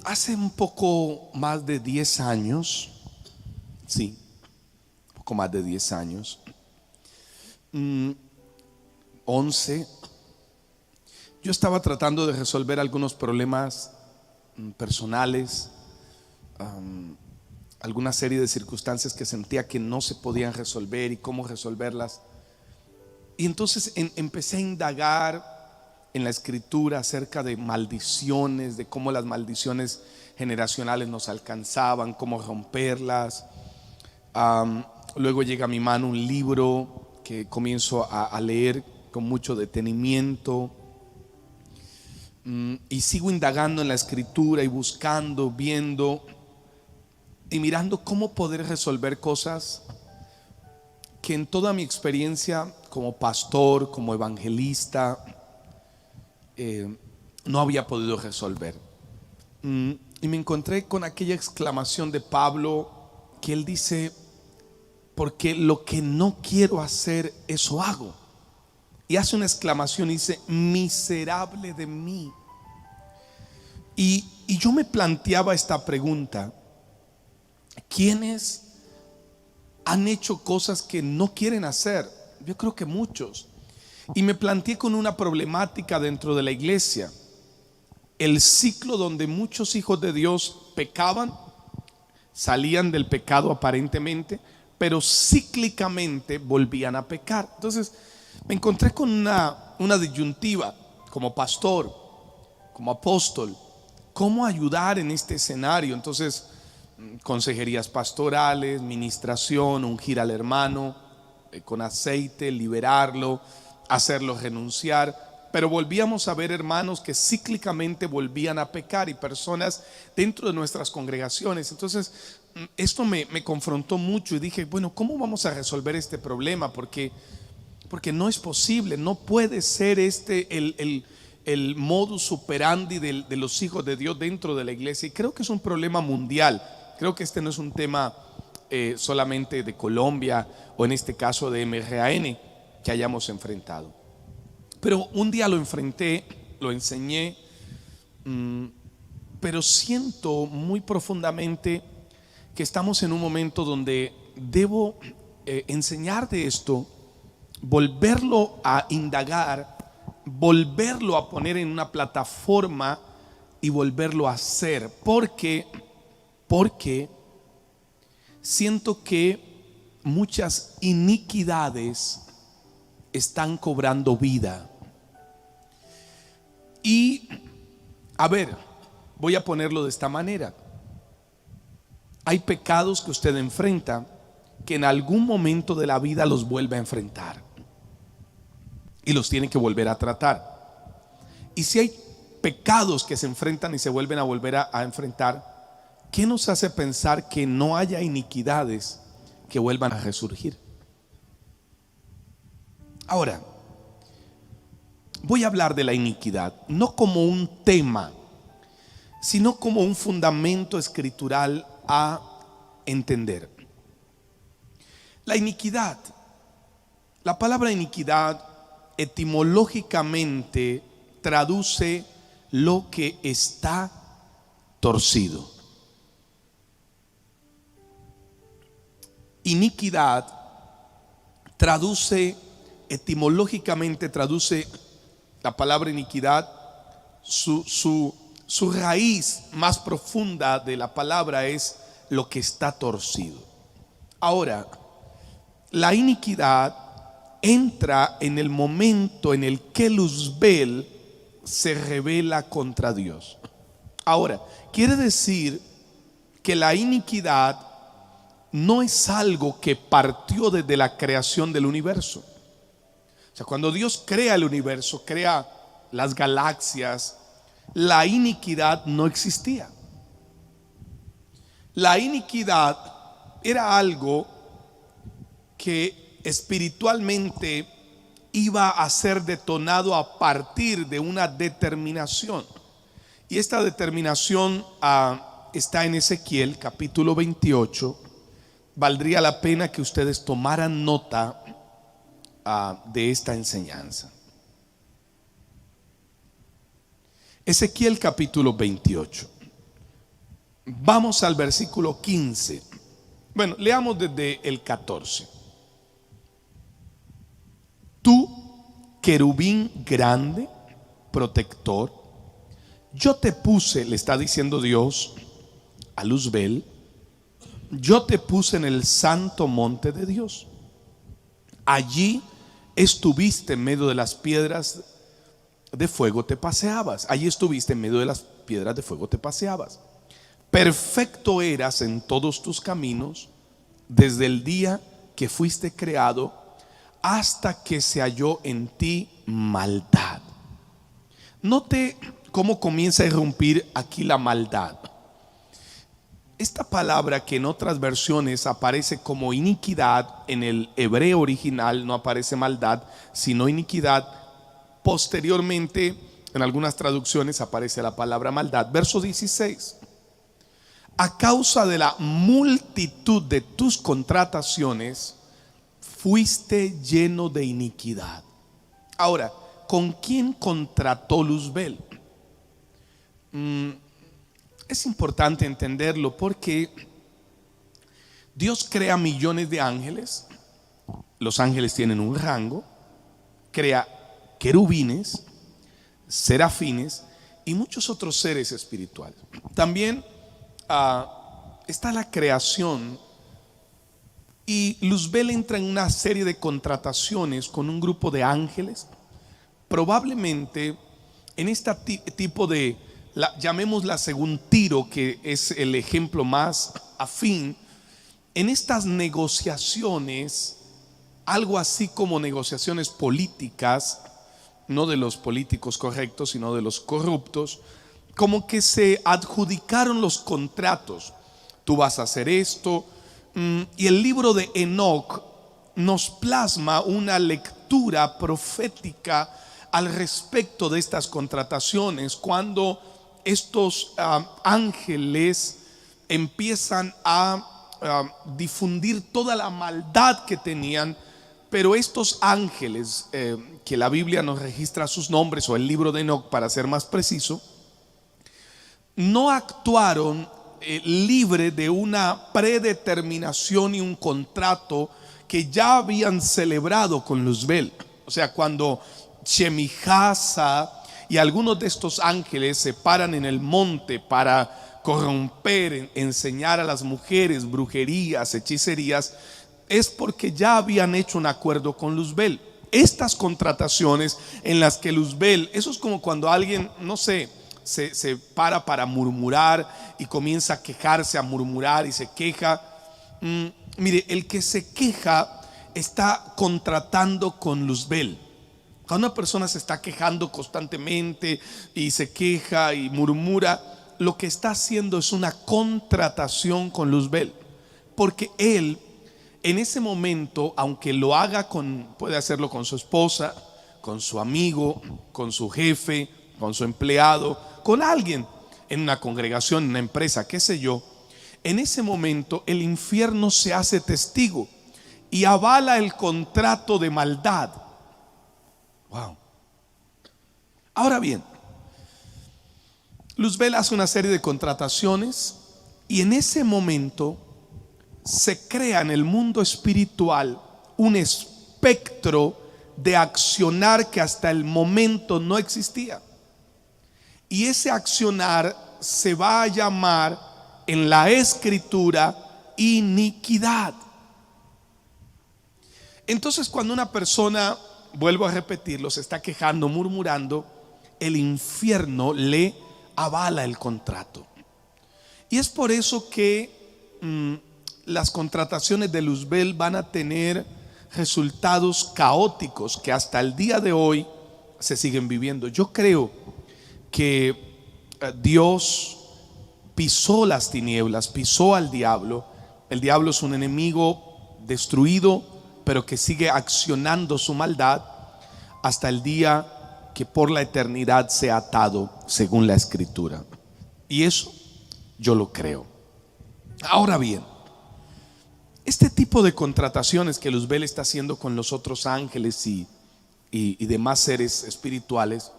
Hace un poco más de 10 años, sí, un poco más de 10 años, 11, yo estaba tratando de resolver algunos problemas personales, alguna serie de circunstancias que sentía que no se podían resolver y cómo resolverlas. Y entonces empecé a indagar en la escritura acerca de maldiciones, de cómo las maldiciones generacionales nos alcanzaban, cómo romperlas. Luego llega a mi mano un libro que comienzo a leer con mucho detenimiento. Y sigo indagando en la escritura y buscando, viendo y mirando cómo poder resolver cosas que en toda mi experiencia como pastor, como evangelista, no había podido resolver. Y me encontré con aquella exclamación de Pablo que él dice: porque lo que no quiero hacer, eso hago. Y hace una exclamación y dice: miserable de mí. Y yo me planteaba esta pregunta: ¿quiénes han hecho cosas que no quieren hacer? Yo creo que muchos. Y me planteé con una problemática dentro de la iglesia: el ciclo donde muchos hijos de Dios pecaban, salían del pecado aparentemente, pero cíclicamente volvían a pecar. Entonces me encontré con una disyuntiva como pastor, como apóstol: ¿cómo ayudar en este escenario? Entonces, consejerías pastorales, ministración, ungir al hermano con aceite, liberarlo, hacerlo renunciar. Pero volvíamos a ver hermanos que cíclicamente volvían a pecar y personas dentro de nuestras congregaciones. Entonces esto me confrontó mucho y dije: bueno, ¿cómo vamos a resolver este problema? Porque no es posible, no puede ser este el modus operandi de los hijos de Dios dentro de la iglesia. Y creo que es un problema mundial. Creo que este no es un tema solamente de Colombia o en este caso de MRAN que hayamos enfrentado. Pero un día lo enfrenté, lo enseñé, pero siento muy profundamente que estamos en un momento donde debo enseñar de esto, volverlo a indagar, volverlo a poner en una plataforma y volverlo a hacer. Porque siento que muchas iniquidades están cobrando vida. Y a ver, voy a ponerlo de esta manera: hay pecados que usted enfrenta que en algún momento de la vida los vuelve a enfrentar y los tiene que volver a tratar. Y si hay pecados que se enfrentan y se vuelven a a enfrentar, ¿qué nos hace pensar que no haya iniquidades que vuelvan a resurgir? Ahora, voy a hablar de la iniquidad no como un tema, sino como un fundamento escritural a entender. La iniquidad, la palabra iniquidad etimológicamente traduce lo que está torcido. Iniquidad etimológicamente traduce la palabra iniquidad, su raíz más profunda de la palabra es lo que está torcido. Ahora, la iniquidad entra en el momento en el que Luzbel se revela contra Dios. Ahora, quiere decir que la iniquidad no es algo que partió desde la creación del universo. O sea, cuando Dios crea el universo, crea las galaxias, la iniquidad no existía. La iniquidad era algo que espiritualmente iba a ser detonado a partir de una determinación. Y esta determinación está en Ezequiel capítulo 28. Valdría la pena que ustedes tomaran nota de esta enseñanza. Ezequiel capítulo 28. Vamos al versículo 15. Bueno, leamos desde el 14. Tú, querubín grande, protector, yo te puse, le está diciendo Dios a Luzbel, yo te puse en el santo monte de Dios. Allí estuviste en medio de las piedras de fuego, te paseabas. Allí estuviste en medio de las piedras de fuego, te paseabas. Perfecto eras en todos tus caminos desde el día que fuiste creado hasta que se halló en ti maldad. Note cómo comienza a irrumpir aquí la maldad. Esta palabra, que en otras versiones aparece como iniquidad, en el hebreo original no aparece maldad, sino iniquidad. Posteriormente, en algunas traducciones aparece la palabra maldad. Verso 16. A causa de la multitud de tus contrataciones, fuiste lleno de iniquidad. Ahora, ¿con quién contrató Luzbel? Es importante entenderlo porque Dios crea millones de ángeles. Los ángeles tienen un rango. Crea querubines, serafines y muchos otros seres espirituales. También está la creación, y Luzbel entra en una serie de contrataciones con un grupo de ángeles. Probablemente en este tipo de, llamémosla según Tiro, que es el ejemplo más afín, en estas negociaciones, algo así como negociaciones políticas, no de los políticos correctos, sino de los corruptos, como que se adjudicaron los contratos. Tú vas a hacer esto. Y el libro de Enoc nos plasma una lectura profética al respecto de estas contrataciones, cuando estos ángeles empiezan a difundir toda la maldad que tenían. Pero estos ángeles, que la Biblia nos registra sus nombres, o el libro de Enoc para ser más preciso, no actuaron libre de una predeterminación y un contrato que ya habían celebrado con Luzbel. O sea, cuando Shemijasa y algunos de estos ángeles se paran en el monte para corromper, enseñar a las mujeres brujerías, hechicerías, es porque ya habían hecho un acuerdo con Luzbel. Estas contrataciones en las que Luzbel, eso es como cuando alguien, no sé, se para murmurar y comienza a quejarse, a murmurar y se queja. Mire, el que se queja está contratando con Luzbel. Cuando una persona se está quejando constantemente y se queja y murmura, lo que está haciendo es una contratación con Luzbel, porque él en ese momento, aunque lo haga puede hacerlo con su esposa, con su amigo, con su jefe, con su empleado, con alguien en una congregación, en una empresa, qué sé yo, en ese momento el infierno se hace testigo y avala el contrato de maldad. Wow. Ahora bien, Luzbel hace una serie de contrataciones, y en ese momento se crea en el mundo espiritual un espectro de accionar que hasta el momento no existía. Y ese accionar se va a llamar en la escritura iniquidad. Entonces, cuando una persona, vuelvo a repetirlo, se está quejando, murmurando, el infierno le avala el contrato. Y es por eso que las contrataciones de Luzbel van a tener resultados caóticos que hasta el día de hoy se siguen viviendo. Yo creo que Dios pisó las tinieblas, pisó al diablo. El diablo es un enemigo destruido, pero que sigue accionando su maldad hasta el día que por la eternidad sea atado, según la escritura. Y eso yo lo creo. Ahora bien, este tipo de contrataciones que Luzbel está haciendo con los otros ángeles y demás seres espirituales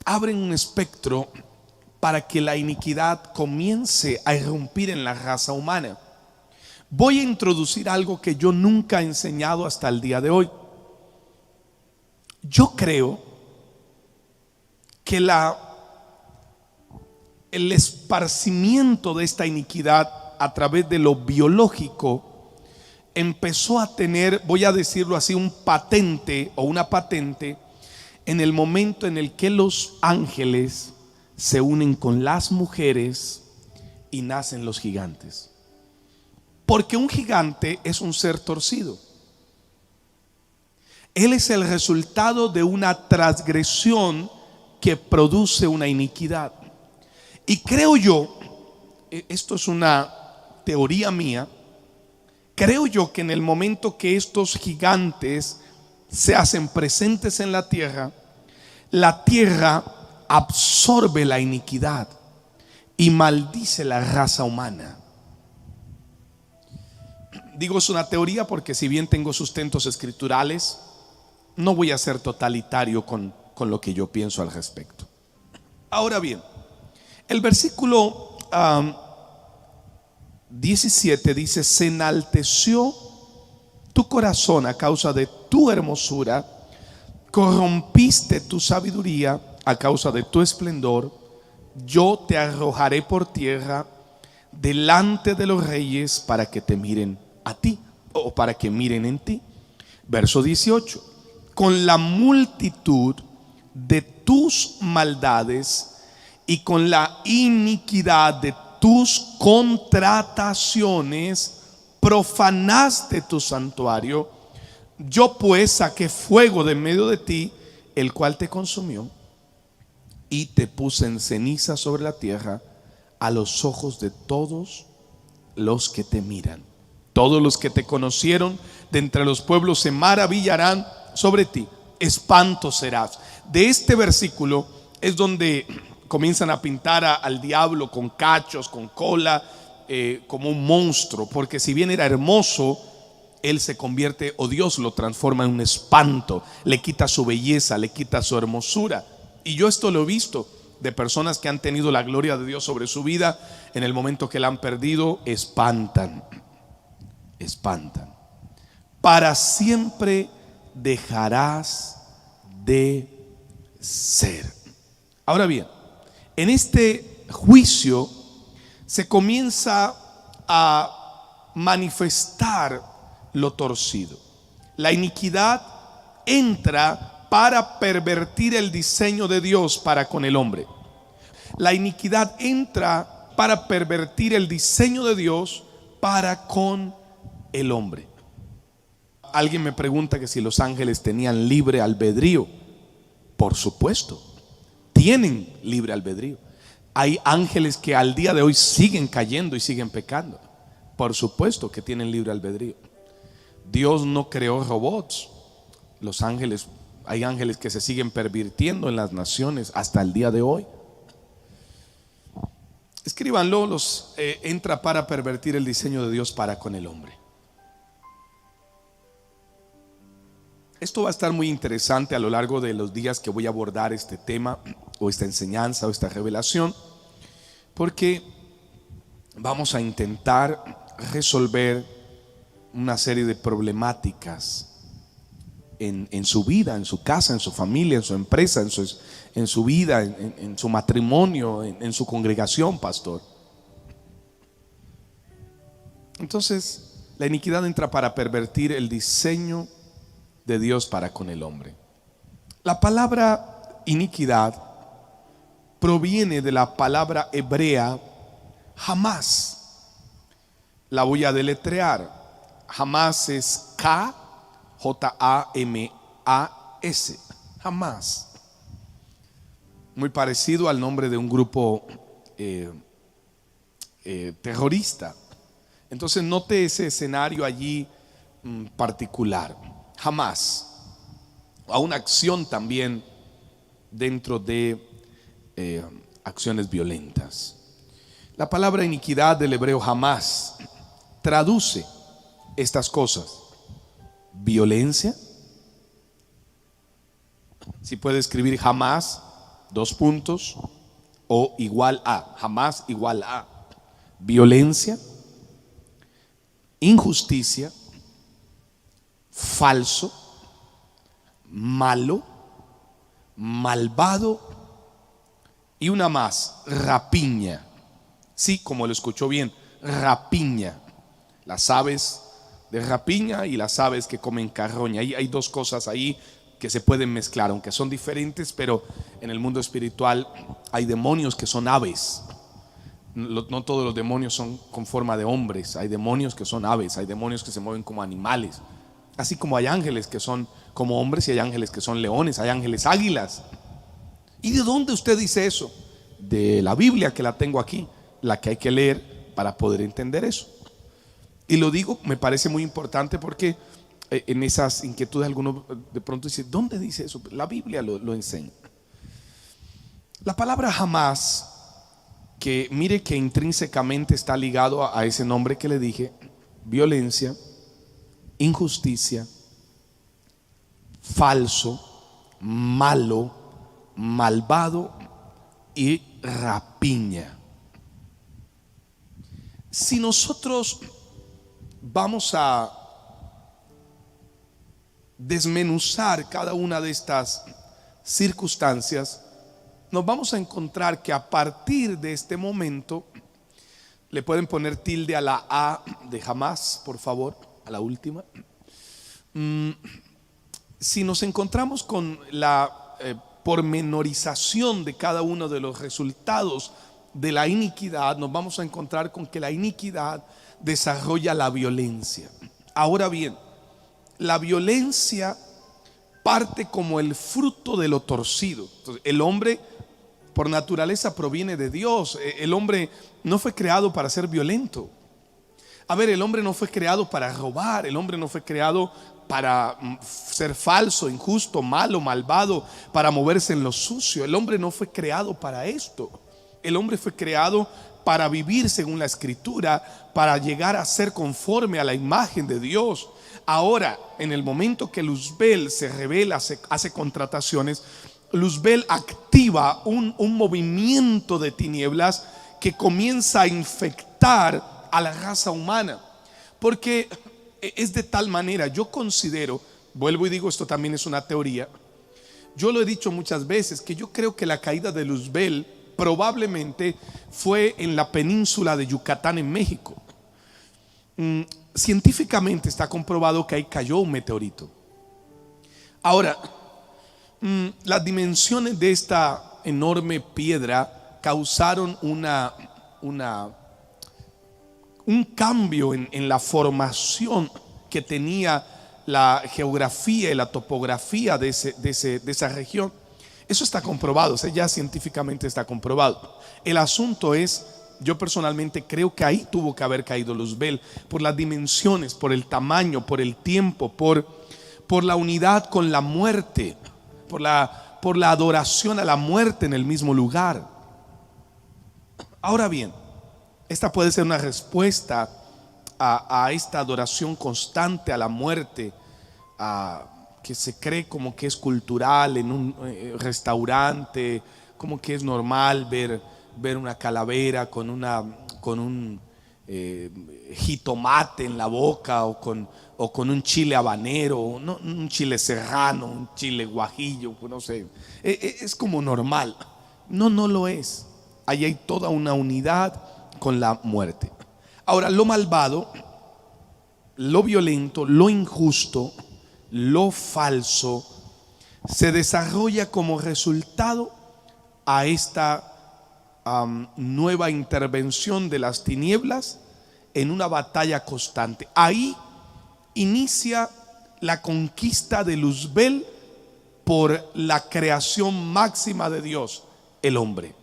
abren un espectro para que la iniquidad comience a irrumpir en la raza humana. Voy a introducir algo que yo nunca he enseñado hasta el día de hoy. Yo creo que el esparcimiento de esta iniquidad a través de lo biológico empezó a tener, voy a decirlo así, un patente o una patente en el momento en el que los ángeles se unen con las mujeres y nacen los gigantes. Porque un gigante es un ser torcido. Él es el resultado de una transgresión que produce una iniquidad. Y creo yo, esto es una teoría mía, creo yo que en el momento que estos gigantes se hacen presentes en la tierra absorbe la iniquidad y maldice la raza humana. Digo, es una teoría porque si bien tengo sustentos escriturales, no voy a ser totalitario con lo que yo pienso al respecto. Ahora bien, el versículo 17 dice: se enalteció tu corazón a causa de tu hermosura, corrompiste tu sabiduría a causa de tu esplendor. Yo te arrojaré por tierra delante de los reyes para que te miren a ti, o para que miren en ti. Verso 18: con la multitud de tus maldades y con la iniquidad de tus contrataciones profanaste tu santuario. Yo pues saqué fuego de medio de ti, el cual te consumió, y te puse en ceniza sobre la tierra a los ojos de todos los que te miran. Todos los que te conocieron de entre los pueblos se maravillarán sobre ti. Espanto serás. De este versículo es donde comienzan a pintar al diablo con cachos, con cola, como un monstruo, porque si bien era hermoso, él se convierte, o Dios lo transforma en un espanto, le quita su belleza, le quita su hermosura. Y yo esto lo he visto de personas que han tenido la gloria de Dios sobre su vida, en el momento que la han perdido, espantan. Para siempre dejarás de ser. Ahora bien, en este juicio se comienza a manifestar lo torcido. La iniquidad entra para pervertir el diseño de Dios para con el hombre. La iniquidad entra para pervertir el diseño de Dios para con el hombre. Alguien me pregunta que si los ángeles tenían libre albedrío. Por supuesto, tienen libre albedrío. Hay ángeles que al día de hoy siguen cayendo y siguen pecando. Por supuesto que tienen libre albedrío. Dios no creó robots. Los ángeles, hay ángeles que se siguen pervirtiendo en las naciones hasta el día de hoy. Escríbanlo, entra para pervertir el diseño de Dios para con el hombre. Esto va a estar muy interesante a lo largo de los días que voy a abordar este tema, o esta enseñanza, o esta revelación, porque vamos a intentar resolver una serie de problemáticas en su vida, en su casa, en su familia, en su empresa, en su vida, en su matrimonio, en su congregación, pastor. Entonces, la iniquidad entra para pervertir el diseño de Dios para con el hombre. La palabra iniquidad proviene de la palabra hebrea jamás. La voy a deletrear. Jamás es K-J-A-M-A-S. Jamás. Muy parecido al nombre de un grupo terrorista. Entonces note ese escenario allí particular. Jamás. A una acción también dentro de acciones violentas. La palabra iniquidad del hebreo jamás traduce estas cosas: violencia. Si puede escribir jamás, 2 puntos, o igual a, jamás igual a violencia, injusticia, falso, malo, malvado y una más, rapiña. Sí, como lo escuchó bien, rapiña. Las aves de rapiña y las aves que comen carroña. Hay dos cosas ahí que se pueden mezclar, aunque son diferentes, pero en el mundo espiritual hay demonios que son aves. No todos los demonios son con forma de hombres. Hay demonios que son aves, hay demonios que se mueven como animales. Así como hay ángeles que son como hombres y hay ángeles que son leones, hay ángeles águilas. ¿Y de dónde usted dice eso? De la Biblia, que la tengo aquí, la que hay que leer para poder entender eso. Y lo digo, me parece muy importante porque en esas inquietudes algunos de pronto dicen, ¿dónde dice eso? La Biblia lo enseña. La palabra jamás, que mire que intrínsecamente está ligado a ese nombre que le dije: violencia, injusticia, falso, malo, malvado y rapiña. Si nosotros vamos a desmenuzar cada una de estas circunstancias, nos vamos a encontrar que a partir de este momento, le pueden poner tilde a la A de jamás, por favor, a la última. Si nos encontramos con la pormenorización de cada uno de los resultados de la iniquidad, nos vamos a encontrar con que la iniquidad desarrolla la violencia. Ahora bien, la violencia parte como el fruto de lo torcido. Entonces, el hombre por naturaleza proviene de Dios. El hombre no fue creado para ser violento. A ver, el hombre no fue creado para robar. El hombre no fue creado para ser falso, injusto, malo, malvado, para moverse en lo sucio. El hombre no fue creado para esto. El hombre fue creado para vivir según la Escritura, para llegar a ser conforme a la imagen de Dios. Ahora, en el momento que Luzbel se revela, hace contrataciones, Luzbel activa un movimiento de tinieblas que comienza a infectar a la raza humana. Porque es de tal manera, yo considero, vuelvo y digo, esto también es una teoría, yo lo he dicho muchas veces, que yo creo que la caída de Luzbel probablemente fue en la península de Yucatán, en México. Científicamente está comprobado que ahí cayó un meteorito. Ahora, las dimensiones de esta enorme piedra causaron un cambio en la formación que tenía la geografía y la topografía de esa región. Eso está comprobado, o sea, ya científicamente está comprobado. El asunto es, yo personalmente creo que ahí tuvo que haber caído Luzbel, por las dimensiones, por el tamaño, por el tiempo, por la unidad con la muerte, por la adoración a la muerte en el mismo lugar. Ahora bien, esta puede ser una respuesta a esta adoración constante a la muerte, que se cree como que es cultural en un restaurante, como que es normal ver una calavera con un jitomate en la boca, o con un chile habanero, no, un chile serrano, un chile guajillo, no sé, es como normal. No lo es. Ahí hay toda una unidad con la muerte. Ahora, lo malvado, lo violento, lo injusto, lo falso, se desarrolla como resultado a esta nueva intervención de las tinieblas en una batalla constante. Ahí inicia la conquista de Luzbel por la creación máxima de Dios, el hombre.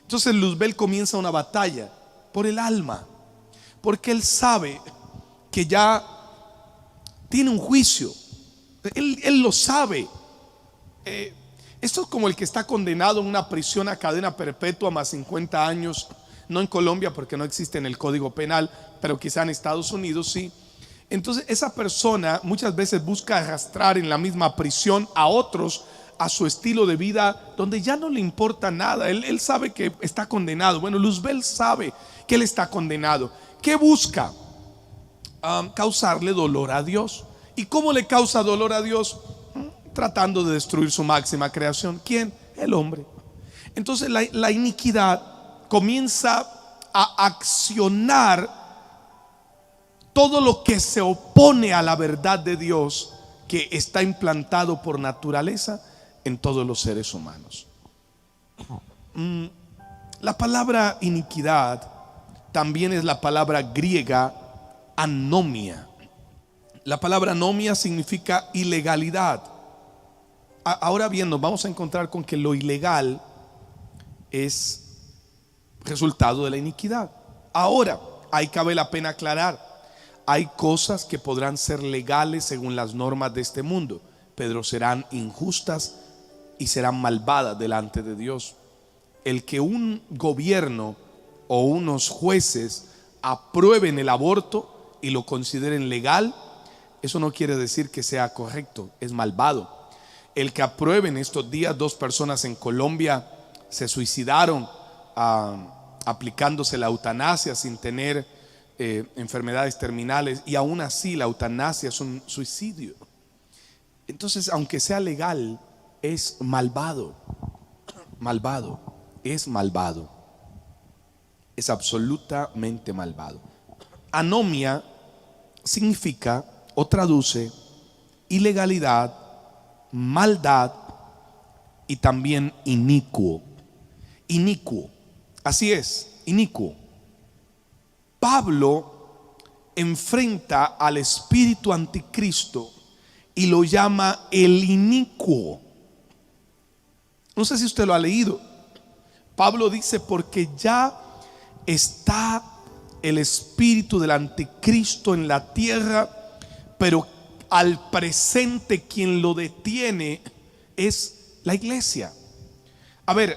Entonces Luzbel comienza una batalla por el alma, porque él sabe que ya tiene un juicio. Él lo sabe. Esto es como el que está condenado en una prisión a cadena perpetua más 50 años, no en Colombia porque no existe en el Código Penal, pero quizá en Estados Unidos sí. Entonces esa persona muchas veces busca arrastrar en la misma prisión a otros a su estilo de vida, donde ya no le importa nada. Él sabe que está condenado. Bueno, Luzbel sabe que él está condenado. ¿Qué busca? Causarle dolor a Dios. ¿Y cómo le causa dolor a Dios? Tratando de destruir su máxima creación. ¿Quién? El hombre. Entonces la iniquidad comienza a accionar todo lo que se opone a la verdad de Dios, que está implantado por naturaleza en todos los seres humanos. La palabra iniquidad también es la palabra griega anomia. La palabra anomia significa ilegalidad. Ahora bien, nos vamos a encontrar con que lo ilegal es resultado de la iniquidad. Ahora, ahí cabe la pena aclarar: hay cosas que podrán ser legales según las normas de este mundo, pero serán injustas y serán malvadas delante de Dios. El que un gobierno o unos jueces aprueben el aborto y lo consideren legal, eso no quiere decir que sea correcto, es malvado. El que aprueben, estos días 2 personas en Colombia se suicidaron aplicándose la eutanasia sin tener enfermedades terminales, y aún así la eutanasia es un suicidio. Entonces, aunque sea legal, es malvado. Malvado, es malvado, es absolutamente malvado. Anomia significa o traduce ilegalidad, maldad y también inicuo. Inicuo, así es, inicuo. Pablo enfrenta al espíritu anticristo y lo llama el inicuo. No sé si usted lo ha leído. Pablo dice: porque ya está el espíritu del anticristo en la tierra, pero al presente quien lo detiene es la iglesia. A ver,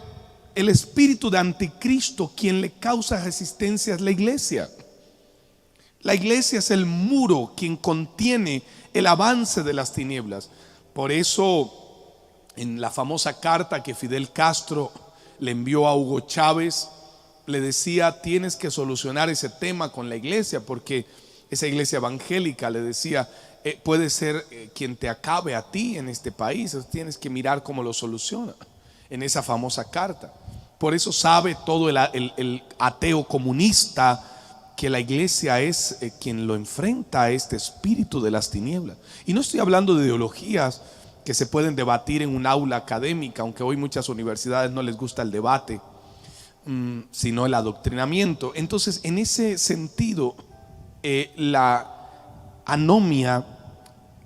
el espíritu de anticristo, quien le causa resistencia es la iglesia. La iglesia es el muro quien contiene el avance de las tinieblas. Por eso, en la famosa carta que Fidel Castro le envió a Hugo Chávez, le decía: tienes que solucionar ese tema con la iglesia, porque esa iglesia evangélica, le decía, puede ser quien te acabe a ti en este país. Tienes que mirar cómo lo soluciona, en esa famosa carta. Por eso sabe todo el ateo comunista que la iglesia es quien lo enfrenta a este espíritu de las tinieblas. Y no estoy hablando de ideologías que se pueden debatir en un aula académica, aunque hoy muchas universidades no les gusta el debate, sino el adoctrinamiento. Entonces, en ese sentido, la anomia,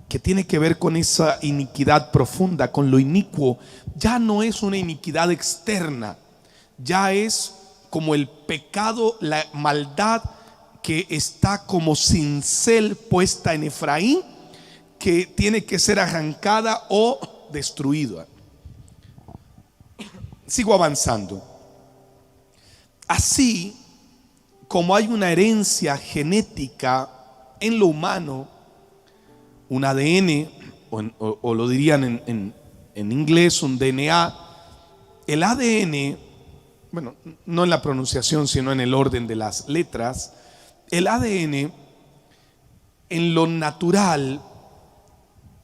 que tiene que ver con esa iniquidad profunda, con lo inicuo, ya no es una iniquidad externa, ya es como el pecado, la maldad que está como cincel puesta en Efraín, que tiene que ser arrancada o destruida. Sigo avanzando. Así como hay una herencia genética en lo humano, un ADN, o lo dirían en inglés, un DNA. El ADN, bueno, no en la pronunciación, sino en el orden de las letras. El ADN en lo natural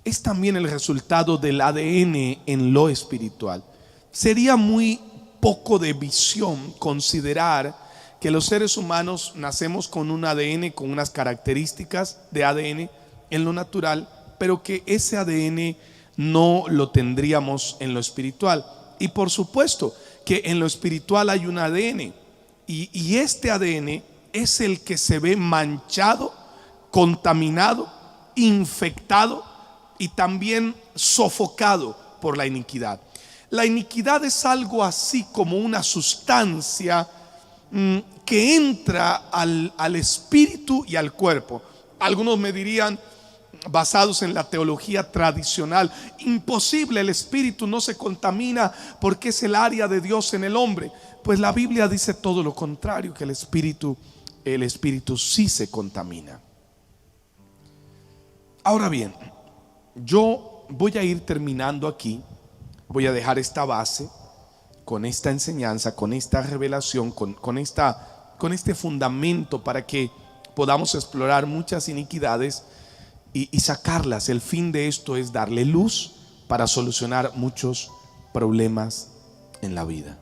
es también el resultado del ADN en lo espiritual. Sería muy poco de visión considerar que los seres humanos nacemos con un ADN, con unas características de ADN en lo natural, pero que ese ADN no lo tendríamos en lo espiritual. Y por supuesto que en lo espiritual hay un ADN, y este ADN es el que se ve manchado, contaminado, infectado y también sofocado por la iniquidad. La iniquidad es algo así como una sustancia que entra al espíritu y al cuerpo. Algunos me dirían, basados en la teología tradicional: imposible, el espíritu no se contamina porque es el área de Dios en el hombre. Pues la Biblia dice todo lo contrario, que el espíritu sí se contamina. Ahora bien, yo voy a ir terminando aquí, voy a dejar esta base con esta enseñanza, con esta revelación, con este fundamento para que podamos explorar muchas iniquidades y sacarlas. El fin de esto es darle luz para solucionar muchos problemas en la vida.